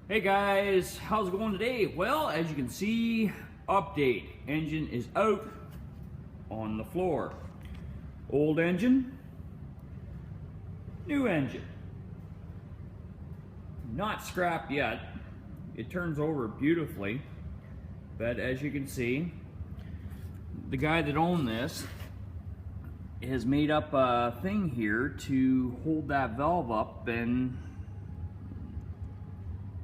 Hey guys, how's it going today? Well, as you can see, update. Engine is out on the floor. Old engine, new engine. Not scrapped yet. It turns over beautifully, but as you can see, the guy that owned this has made up a thing here to hold that valve up, and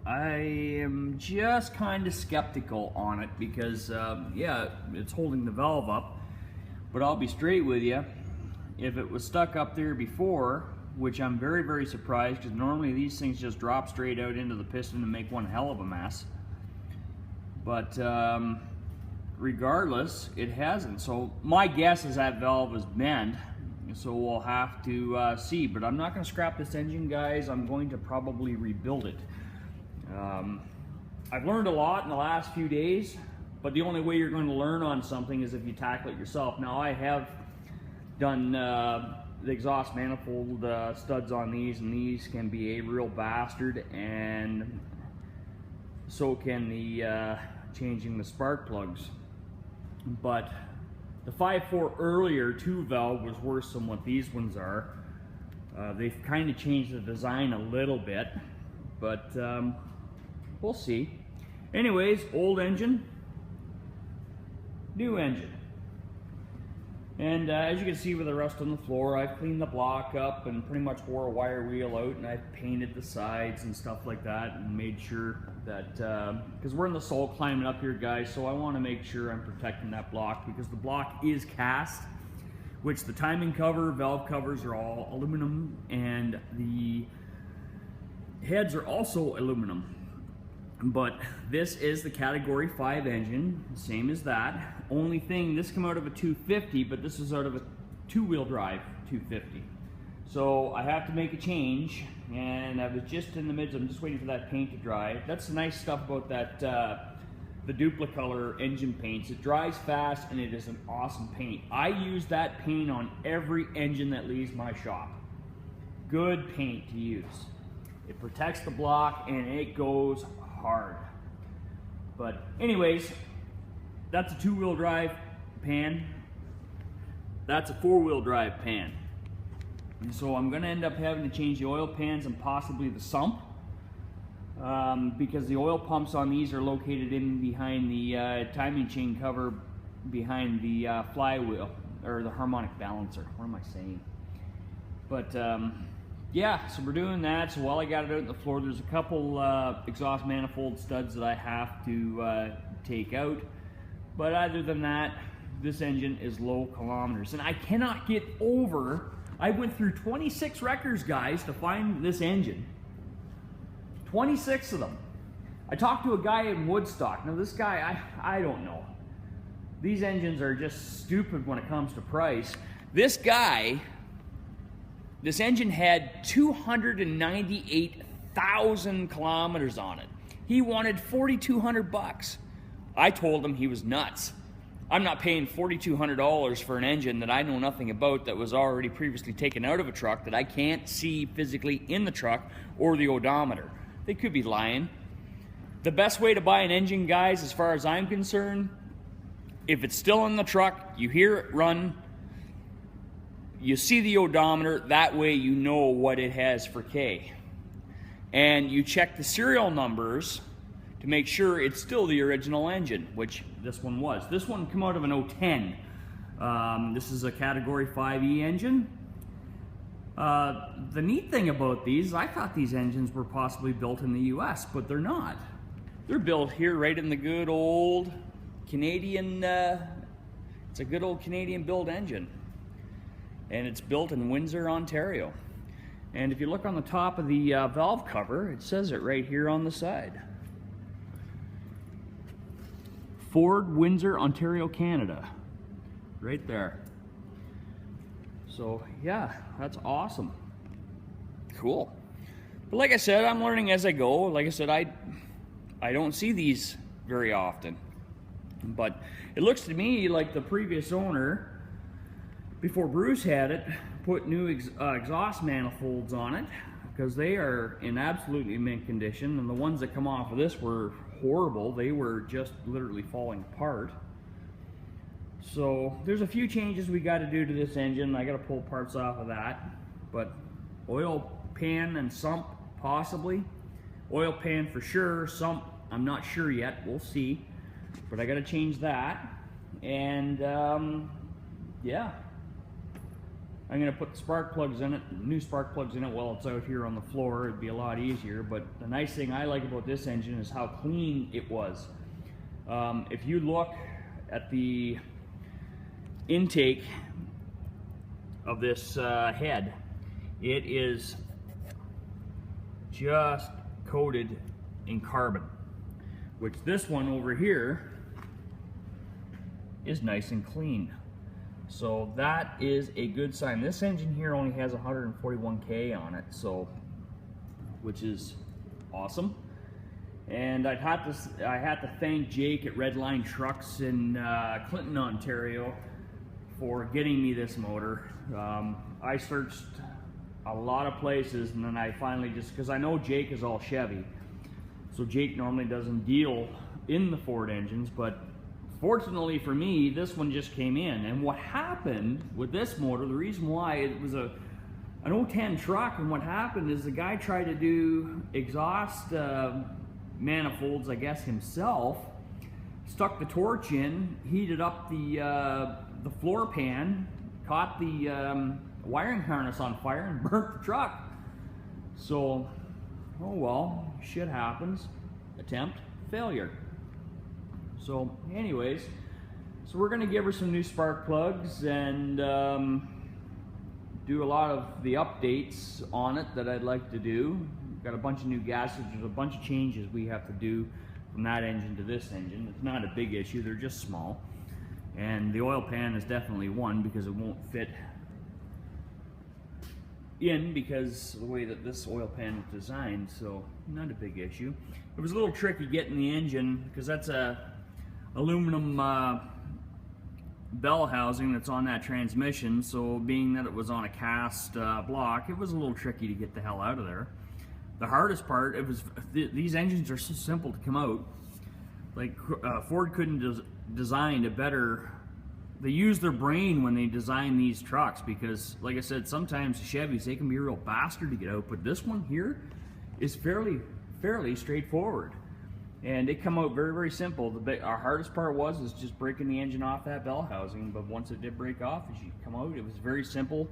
I am just kind of skeptical on it because, yeah, it's holding the valve up, but I'll be straight with you. If it was stuck up there before, which I'm very, very surprised because normally these things just drop straight out into the piston and make one hell of a mess. But regardless, it hasn't. So my guess is that valve is bent. So we'll have to see. But I'm not going to scrap this engine, guys. I'm going to probably rebuild it. I've learned a lot in the last few days, but the only way you're going to learn on something is if you tackle it yourself. Now I have done the exhaust manifold studs on these, and these can be a real bastard, and so can the changing the spark plugs. But the 5.4 earlier 2 valve was worse than what these ones are. They've kind of changed the design a little bit, but we'll see. Anyways, old engine, new engine. And as you can see with the rust on the floor, I've cleaned the block up and pretty much wore a wire wheel out, and I've painted the sides and stuff like that, and made sure that, because we're in the salt climate up here, guys, so I want to make sure I'm protecting that block, because the block is cast, which the timing cover, valve covers are all aluminum, and the heads are also aluminum. But this is the Category 5 engine, same as that. Only thing, this came out of a 250, but this is out of a 2-wheel drive 250. So I have to make a change, and I was just in the midst, I'm just waiting for that paint to dry. That's the nice stuff about that, the Duplicolor engine paints. It dries fast, and it is an awesome paint. I use that paint on every engine that leaves my shop. Good paint to use. It protects the block, and it goes hard. But anyways, that's a 2-wheel drive pan. That's a 4-wheel drive pan. And so I'm going to end up having to change the oil pans and possibly the sump, because the oil pumps on these are located in behind the timing chain cover, behind the flywheel, or the harmonic balancer. What am I saying? But yeah, so we're doing that. So while I got it out on the floor, there's a couple exhaust manifold studs that I have to take out. But other than that, this engine is low kilometers. And I cannot get over, I went through 26 wreckers, guys, to find this engine. 26 of them. I talked to a guy in Woodstock. Now this guy, I don't know. These engines are just stupid when it comes to price. This guy, this engine had 298,000 kilometers on it. He wanted $4,200. I told him he was nuts. I'm not paying $4,200 for an engine that I know nothing about, that was already previously taken out of a truck, that I can't see physically in the truck or the odometer. They could be lying. The best way to buy an engine, guys, as far as I'm concerned, if it's still in the truck, you hear it run, you see the odometer, that way you know what it has for K. And you check the serial numbers to make sure it's still the original engine, which this one was. This one came out of an 010. This is a Category 5E engine. The neat thing about these, I thought these engines were possibly built in the US, but they're not. They're built here right in the good old Canadian, it's a good old Canadian built engine. And it's built in Windsor, Ontario. And if you look on the top of the valve cover, it says it right here on the side. Ford, Windsor, Ontario, Canada. Right there. So yeah, that's awesome. Cool. But like I said, I'm learning as I go. Like I said, I don't see these very often. But it looks to me like the previous owner, before Bruce had it, put new exhaust manifolds on it, because they are in absolutely mint condition, and the ones that come off of this were horrible. They were just literally falling apart. So there's a few changes we got to do to this engine. I got to pull parts off of that, but oil pan and sump possibly. Oil pan for sure, sump I'm not sure yet, we'll see, but I got to change that. And yeah, I'm going to put the spark plugs in it, new spark plugs in it while it's out here on the floor. It'd be a lot easier, but the nice thing I like about this engine is how clean it was. If you look at the intake of this head, it is just coated in carbon, which this one over here is nice and clean. So that is a good sign. This engine here only has 141K on it, so, which is awesome. And I had to thank Jake at Redline Trucks in Clinton, Ontario, for getting me this motor. I searched a lot of places, and then I finally just, because I know Jake is all Chevy, so Jake normally doesn't deal in the Ford engines, but fortunately for me, this one just came in. And what happened with this motor, the reason why, it was an 010 truck, and what happened is the guy tried to do exhaust manifolds, I guess himself, stuck the torch in, heated up the floor pan, caught the wiring harness on fire and burnt the truck. So, oh well, shit happens. Attempt, failure. So anyways, so we're going to give her some new spark plugs and do a lot of the updates on it that I'd like to do. We've got a bunch of new gaskets. There's a bunch of changes we have to do from that engine to this engine. It's not a big issue, they're just small. And the oil pan is definitely one, because it won't fit in because of the way that this oil pan is designed, so not a big issue. It was a little tricky getting the engine, because that's a aluminum bell housing that's on that transmission, so being that it was on a cast block, it was a little tricky to get the hell out of there. The hardest part, these engines are so simple to come out. Like Ford couldn't design a better, they use their brain when they design these trucks, because like I said, sometimes the Chevys, they can be a real bastard to get out, but this one here is fairly straightforward. And it come out very, very simple. Our hardest part is just breaking the engine off that bell housing, but once it did break off, as you come out, it was very simple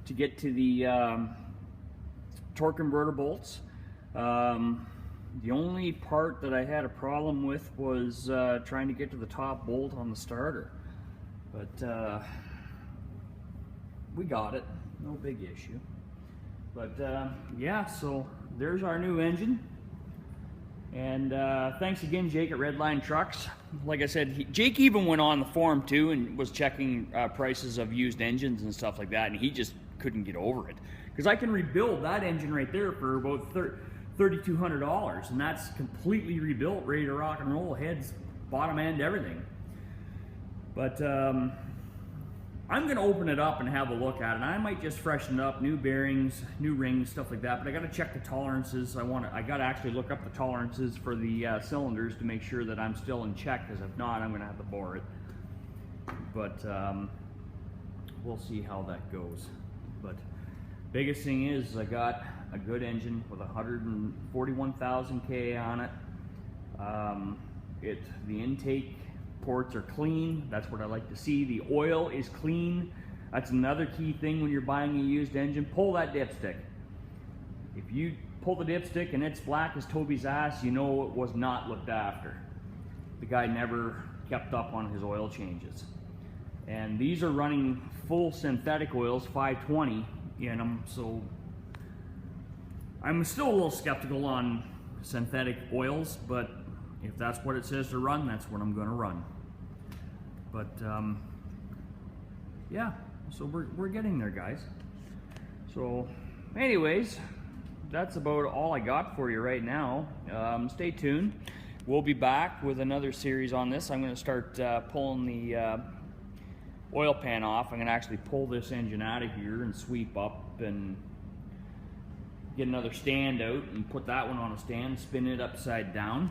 to get to the torque converter bolts. The only part that I had a problem with was trying to get to the top bolt on the starter. But we got it, no big issue. But yeah, so there's our new engine. And thanks again, Jake at Redline Trucks. Like I said, Jake even went on the forum too and was checking prices of used engines and stuff like that, and he just couldn't get over it. Because I can rebuild that engine right there for about $3,200, and that's completely rebuilt, ready to rock and roll, heads, bottom end, everything. But I'm going to open it up and have a look at it. I might just freshen it up, new bearings, new rings, stuff like that. But I got to check the tolerances. I got to actually look up the tolerances for the cylinders to make sure that I'm still in check. Because if not, I'm going to have to bore it. But we'll see how that goes. But biggest thing is I got a good engine with 141,000 K on it. The intake ports are clean. That's what I like to see. The oil is clean. That's another key thing when you're buying a used engine. Pull that dipstick. If you pull the dipstick and it's black as Toby's ass, you know it was not looked after. The guy never kept up on his oil changes. And these are running full synthetic oils, 520 in them, so I'm still a little skeptical on synthetic oils, but if that's what it says to run, that's what I'm going to run. But yeah, so we're getting there, guys. So anyways, that's about all I got for you right now. Stay tuned. We'll be back with another series on this. I'm going to start pulling the oil pan off. I'm going to actually pull this engine out of here and sweep up and get another stand out and put that one on a stand, spin it upside down,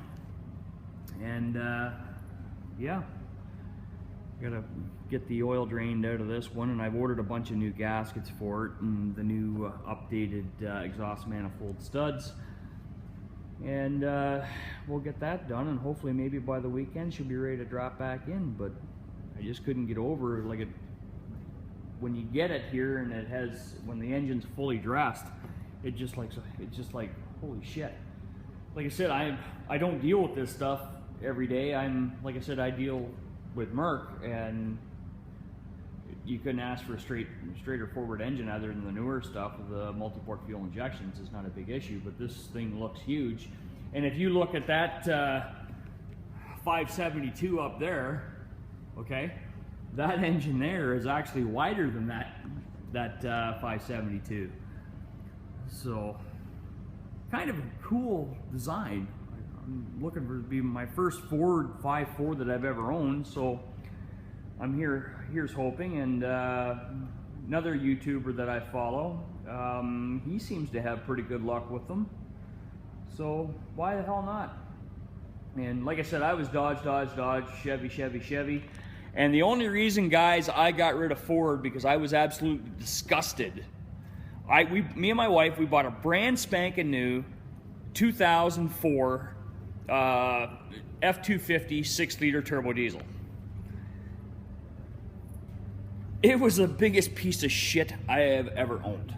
and yeah, gotta get the oil drained out of this one, and I've ordered a bunch of new gaskets for it and the new updated exhaust manifold studs, and we'll get that done, and hopefully maybe by the weekend she'll be ready to drop back in. But I just couldn't get over, like, it when you get it here and it has, when the engine's fully dressed, it's just like holy shit. Like I said, I don't deal with this stuff every day. Like I said, I deal with Merc, and you couldn't ask for a straighter forward engine other than the newer stuff with the multi-port fuel injections. Is not a big issue, but this thing looks huge. And if you look at that 572 up there, okay, that engine there is actually wider than that 572. So kind of a cool design. I'm looking for it to be my first Ford 5.4 that I've ever owned, so here's hoping. And another YouTuber that I follow, he seems to have pretty good luck with them, so why the hell not? And like I said, I was Dodge, Chevy, and the only reason, guys, I got rid of Ford because I was absolutely disgusted. Me and my wife, we bought a brand spanking new 2004 F-250 6-liter turbo diesel. It was the biggest piece of shit I have ever owned.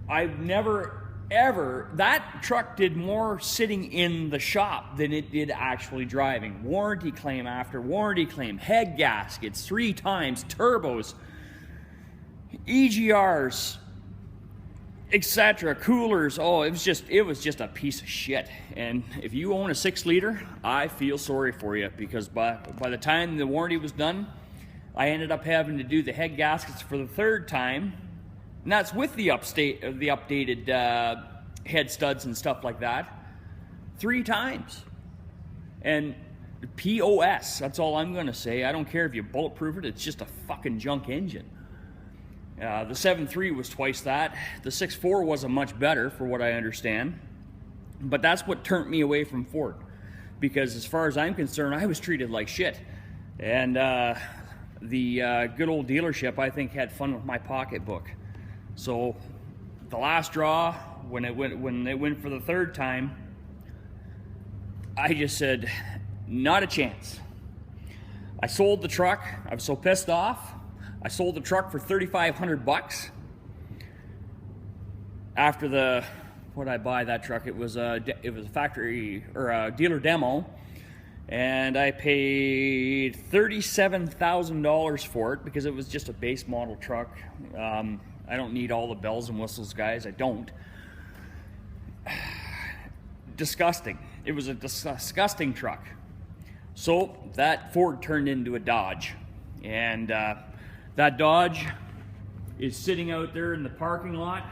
I've never, ever, that truck did more sitting in the shop than it did actually driving. Warranty claim after warranty claim, head gaskets 3 times, turbos, EGRs, etc., coolers. Oh, it was just a piece of shit. And if you own a 6-liter, I feel sorry for you, because by the time the warranty was done, I ended up having to do the head gaskets for the 3rd time, and that's with the updated head studs and stuff like that, 3 times. And POS, that's all I'm gonna say. I don't care if you bulletproof it, it's just a fucking junk engine. The 7.3 was twice that. The 6.4 wasn't much better, for what I understand. But that's what turned me away from Ford, because as far as I'm concerned, I was treated like shit. And the good old dealership, I think, had fun with my pocketbook. So the last draw, when it went for the 3rd time, I just said, not a chance. I sold the truck. I was so pissed off. I sold the truck for $3,500 after what I buy that truck. It was a factory or a dealer demo, and I paid $37,000 for it because it was just a base model truck. I don't need all the bells and whistles, guys. I don't. Disgusting. It was a disgusting truck. So that Ford turned into a Dodge, and that Dodge is sitting out there in the parking lot,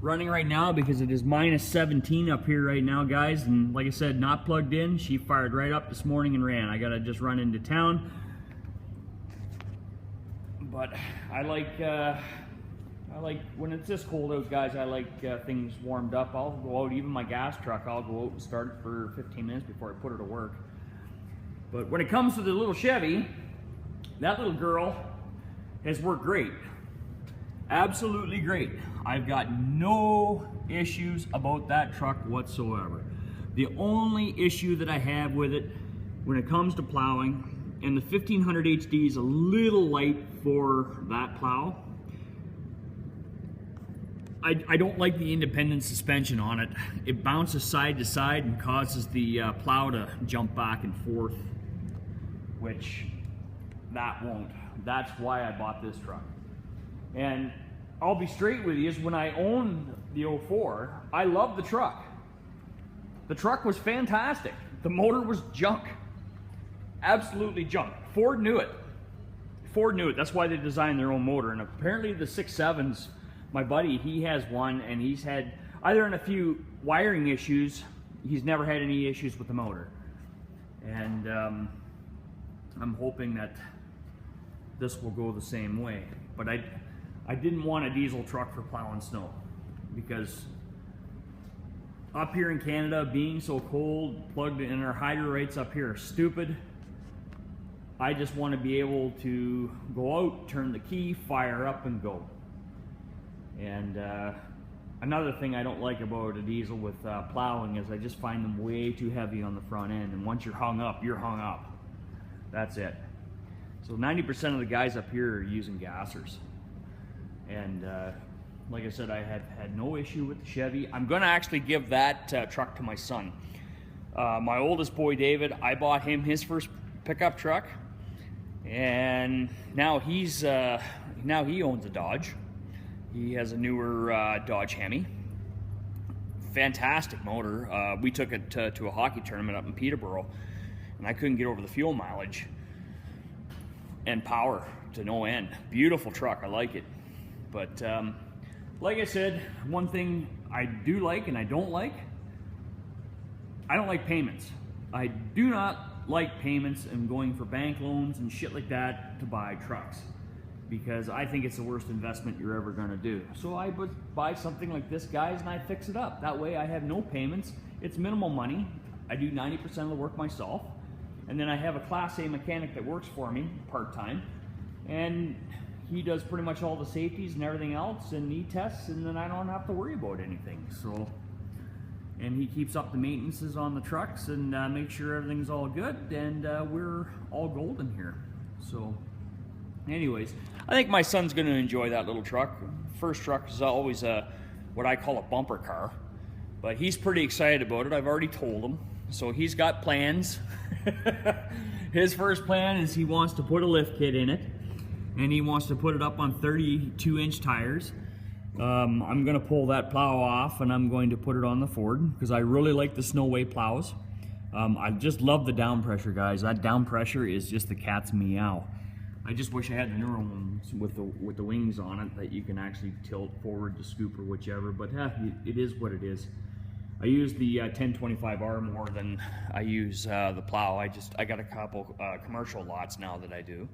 running right now because it is minus 17 up here right now, guys. And like I said, not plugged in. She fired right up this morning and ran. I gotta just run into town. But I like when it's this cold out, guys. I like things warmed up. I'll go out, even my gas truck, I'll go out and start it for 15 minutes before I put her to work. But when it comes to the little Chevy, that little girl has worked great. Absolutely great. I've got no issues about that truck whatsoever. The only issue that I have with it when it comes to plowing, and the 1500 HD is a little light for that plow. I don't like the independent suspension on it. It bounces side to side and causes the plow to jump back and forth, which that won't. That's why I bought this truck. And I'll be straight with you, is when I owned the 04, I loved the truck. The truck was fantastic. The motor was junk. Absolutely junk. Ford knew it. Ford knew it. That's why they designed their own motor. And apparently the 6.7s, my buddy, he has one, and he's had, other than a few wiring issues, he's never had any issues with the motor. And I'm hoping that this will go the same way. But I didn't want a diesel truck for plowing snow. because up here in Canada, being so cold, plugged in, our hydro rates up here are stupid. I just want to be able to go out, turn the key, fire up, and go. And another thing I don't like about a diesel with plowing is I just find them way too heavy on the front end. And once you're hung up, you're hung up. That's it. So 90% of the guys up here are using gassers. And like I said, I have had no issue with the Chevy. I'm going to actually give that truck to my son. My oldest boy, David, I bought him his first pickup truck. And now he owns a Dodge. He has a newer Dodge Hemi. Fantastic motor. We took it to a hockey tournament up in Peterborough, and I couldn't get over the fuel mileage and power to no end. Beautiful truck, I like it. But like I said, one thing I do like and I don't like payments. I do not like payments and going for bank loans and shit like that to buy trucks, because I think it's the worst investment you're ever going to do. So I would buy something like this, guys, and I fix it up. That way I have no payments. It's minimal money. I do 90% of the work myself. And then I have a Class A mechanic that works for me part-time. And he does pretty much all the safeties and everything else, and he tests, and then I don't have to worry about anything. So, and he keeps up the maintenances on the trucks and makes sure everything's all good, and we're all golden here. So anyways, I think my son's going to enjoy that little truck. First truck is always what I call a bumper car, but he's pretty excited about it. I've already told him, so he's got plans. His first plan is he wants to put a lift kit in it, and he wants to put it up on 32-inch tires. I'm going to pull that plow off, and I'm going to put it on the Ford, because I really like the Snowway plows. I just love the down pressure, guys. That down pressure is just the cat's meow. I just wish I had the newer ones with the wings on it that you can actually tilt forward to scoop or whichever, but it is what it is. I use the 1025R more than I use the plow. I got a couple commercial lots now that I do.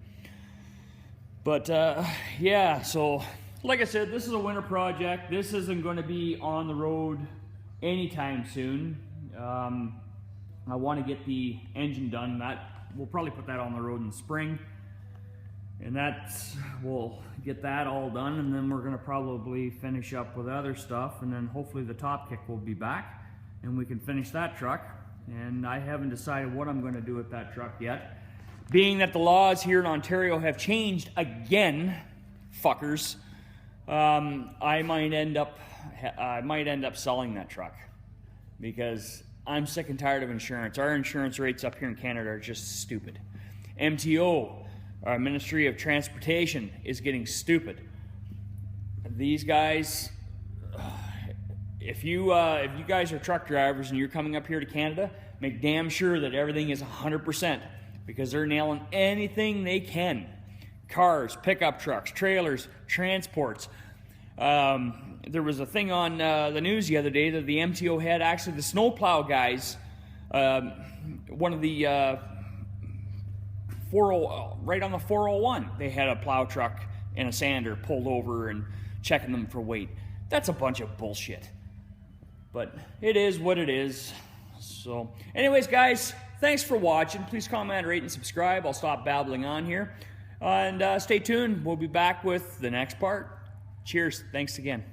But yeah, so like I said, this is a winter project. This isn't going to be on the road anytime soon. I want to get the engine done. We'll probably put that on the road in the spring. And we'll get that all done, and then we're going to probably finish up with other stuff, and then hopefully the top kick will be back and we can finish that truck. And I haven't decided what I'm going to do with that truck yet. Being that the laws here in Ontario have changed again, fuckers, I might end up selling that truck, because I'm sick and tired of insurance. Our insurance rates up here in Canada are just stupid. MTO, our Ministry of Transportation, is getting stupid. These guys, if you guys are truck drivers and you're coming up here to Canada, make damn sure that everything is 100%, because they're nailing anything they can. Cars, pickup trucks, trailers, transports. There was a thing on the news the other day that the MTO had actually the snowplow guys, one of the right on the 401, they had a plow truck and a sander pulled over and checking them for weight. That's a bunch of bullshit. But it is what it is. So anyways, guys, thanks for watching. Please comment, rate, and subscribe. I'll stop babbling on here. And stay tuned. We'll be back with the next part. Cheers. Thanks again.